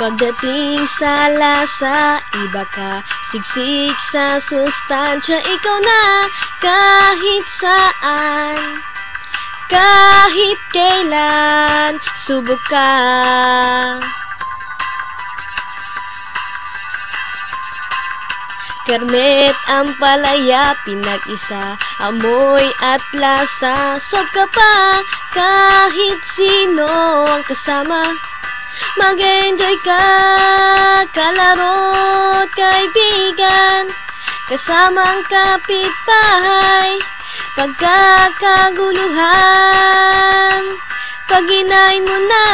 Pagdating sa lasa, iba ka. Siksik sa sustansya, ikaw na kahit saan, kahit kailan, subok ka. Karnet ang palaya, pinag-isa, amoy at lasa. Sob ka pa, kahit sino ang kasama. Mag-enjoy ka, kalaro't kaibigan, kasamang kapitbahay. Pagkakaguluhan, pag inain mo na